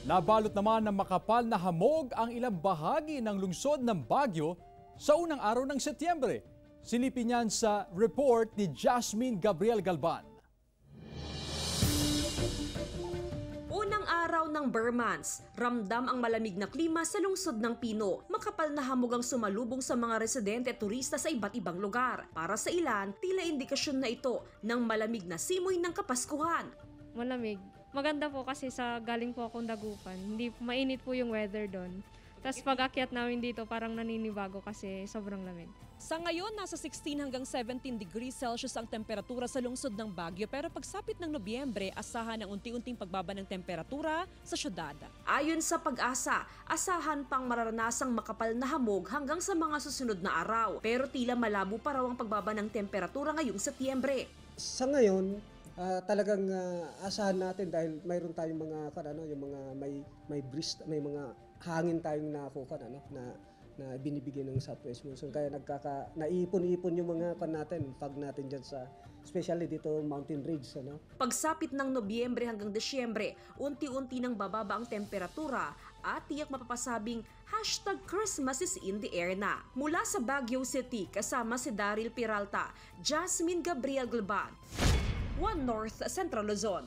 Nabalot naman ng makapal na hamog ang ilang bahagi ng lungsod ng Baguio sa unang araw ng Setyembre. Silipin yan sa report ni Jasmine Gabriel Galban. Unang araw ng Burmans, ramdam ang malamig na klima sa lungsod ng Pino. Makapal na hamog ang sumalubong sa mga residente at turista sa iba't ibang lugar. Para sa ilan, tila indikasyon na ito ng malamig na simoy ng Kapaskuhan. Malamig. Maganda po kasi sa galing po akong Dagupan. Hindi mainit po yung weather doon. Tapos pag-akyat namin dito parang naninibago kasi sobrang lamig. Sa ngayon, nasa 16 hanggang 17 degrees Celsius ang temperatura sa lungsod ng Baguio, pero pagsapit ng Nobyembre, asahan ang unti-unting pagbaba ng temperatura sa syudad. Ayon sa Pag-asa, asahan pang mararanasang makapal na hamog hanggang sa mga susunod na araw, pero tila malabo pa raw ang pagbaba ng temperatura ngayong Setyembre. Sa ngayon, talagang asahan natin dahil mayroon tayong mga yung mga may breeze, may mga hangin tayong nakuha na binibigay ng Southwest Monsoon, kaya naipon-ipon yung mga fog natin diyan sa especially dito mountain ridge Pagsapit ng Nobyembre hanggang Desyembre, unti-unti nang bababa ang temperatura at tiyak mapapasabing #Christmas is in the air na. Mula sa Baguio City, kasama si Daryl Peralta, Jasmine Gabriel Galban, One North Central Luzon.